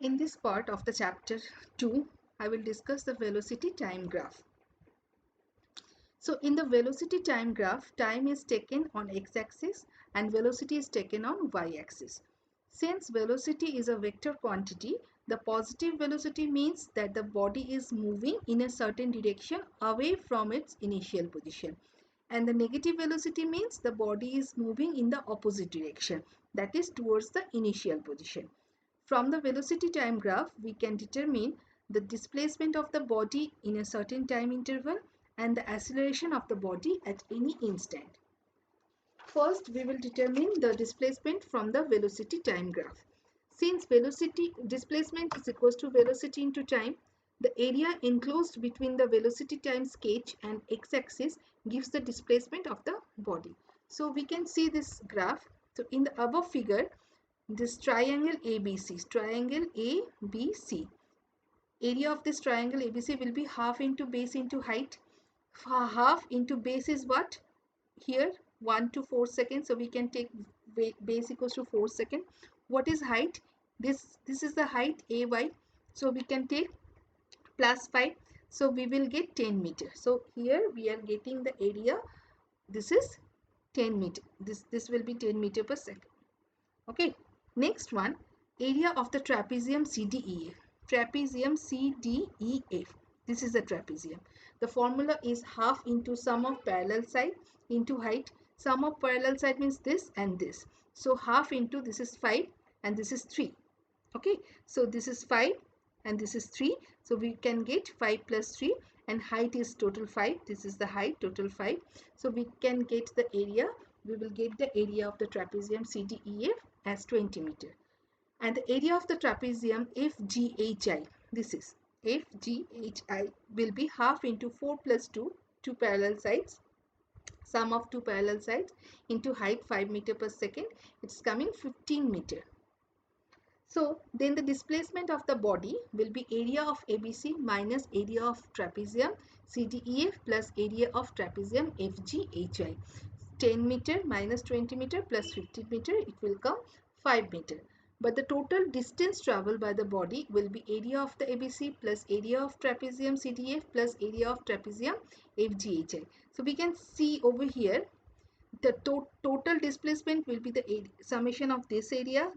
In this part of the chapter 2, I will discuss the velocity time graph. So in the velocity time graph, time is taken on x-axis and velocity is taken on y-axis. Since velocity is a vector quantity, the positive velocity means that the body is moving in a certain direction away from its initial position. And the negative velocity means the body is moving in the opposite direction, that is towards the initial position. From the velocity time graph, we can determine the displacement of the body in a certain time interval and the acceleration of the body at any instant. First, we will determine the displacement from the velocity time graph. Since velocity displacement is equal to velocity into time, the area enclosed between the velocity time sketch and x-axis gives the displacement of the body. So we can see this graph. So in the above figure, this triangle ABC, area of this triangle ABC will be half into base into height. Half into base is what? Here 1 to 4 seconds, so we can take base equals to 4 seconds. What is height? This is the height AY, so we can take plus 5, so we will get 10 meter. So here we are getting the area. This is 10 meter. This will be 10 meter per second. Okay, next one, area of the trapezium CDEF. Trapezium CDEF. This is the trapezium. The formula is half into sum of parallel side into height. Sum of parallel side means this and this. So half into, this is 5 and this is 3. Okay, so this is 5 and this is 3. So we can get 5 plus 3 and height is total 5. This is the height, total 5. So we can get the area. We will get the area of the trapezium CDEF as 20 meter. And the area of the trapezium FGHI, this is FGHI, will be half into 4 plus 2, 2 parallel sides, sum of 2 parallel sides into height 5 meter per second. It's coming 15 meter. So then the displacement of the body will be area of ABC minus area of trapezium CDEF plus area of trapezium FGHI. 10 meter minus 20 meter plus 15 meter, it will come 5 meter. But the total distance traveled by the body will be area of the ABC plus area of trapezium CDF plus area of trapezium FGHI. So we can see over here the total displacement will be the summation of this area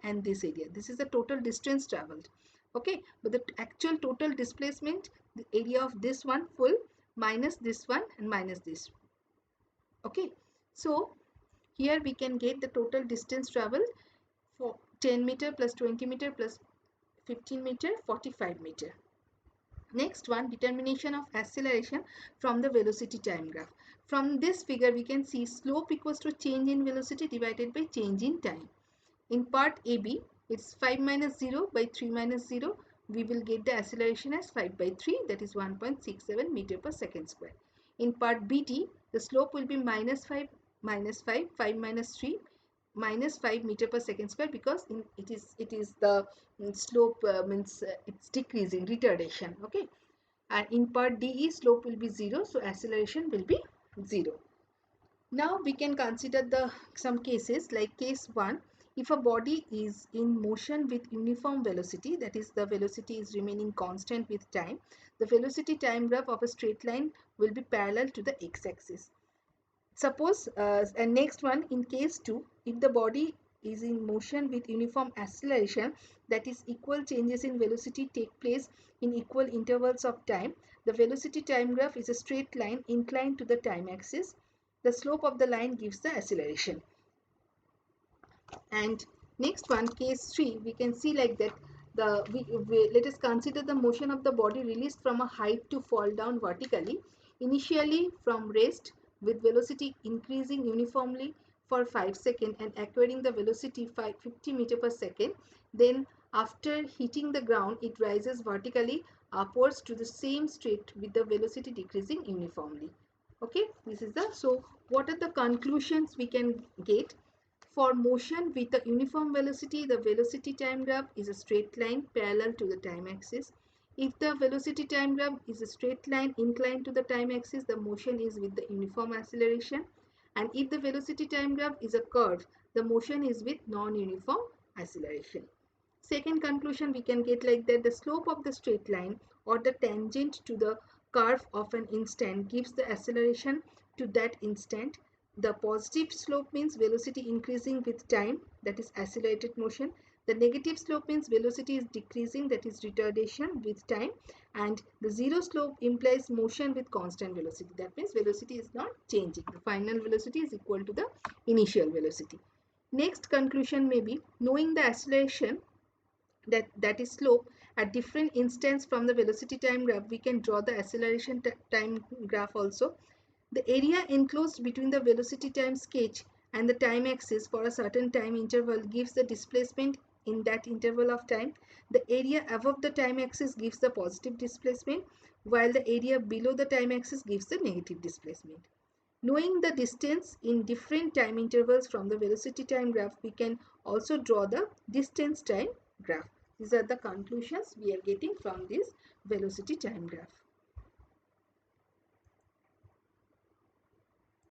and this area. This is the total distance traveled. Okay, but the actual total displacement, the area of this one full minus this one and minus this. Okay, so here we can get the total distance traveled for 10 meter plus 20 meter plus 15 meter, 45 meter. Next one, determination of acceleration from the velocity time graph. From this figure we can see slope equals to change in velocity divided by change in time. In part AB, it's 5 minus 0 by 3 minus 0. We will get the acceleration as 5 by 3, that is 1.67 meter per second square. In part BD, the slope will be minus 5 minus 5, 5 minus 3, minus 5 meter per second square, because it is the slope means it's decreasing, retardation. Okay, and in part DE, slope will be 0, so acceleration will be 0. Now we can consider some cases, like case 1. If a body is in motion with uniform velocity, that is the velocity is remaining constant with time, the velocity time graph of a straight line will be parallel to the x-axis. Suppose, and next one, in case 2, if the body is in motion with uniform acceleration, that is equal changes in velocity take place in equal intervals of time, the velocity time graph is a straight line inclined to the time axis. The slope of the line gives the acceleration. And next one, case 3, we can see like that. Let us consider the motion of the body released from a height to fall down vertically, initially from rest, with velocity increasing uniformly for 5 seconds and acquiring the velocity 50 meter per second. Then after hitting the ground, it rises vertically upwards to the same straight with the velocity decreasing uniformly. Okay, this is the, so what are the conclusions we can get? For motion with a uniform velocity, the velocity time graph is a straight line parallel to the time axis. If the velocity time graph is a straight line inclined to the time axis, the motion is with the uniform acceleration. And if the velocity time graph is a curve, the motion is with non-uniform acceleration. Second conclusion we can get like that: the slope of the straight line or the tangent to the curve of an instant gives the acceleration to that instant. The positive slope means velocity increasing with time, that is accelerated motion. The negative slope means velocity is decreasing, that is retardation with time. And the zero slope implies motion with constant velocity, that means velocity is not changing. The final velocity is equal to the initial velocity. Next conclusion may be: knowing the acceleration, that is slope, at different instants from the velocity time graph, we can draw the acceleration time graph also. The area enclosed between the velocity time sketch and the time axis for a certain time interval gives the displacement in that interval of time. The area above the time axis gives the positive displacement, while the area below the time axis gives the negative displacement. Knowing the distance in different time intervals from the velocity time graph, we can also draw the distance time graph. These are the conclusions we are getting from this velocity time graph.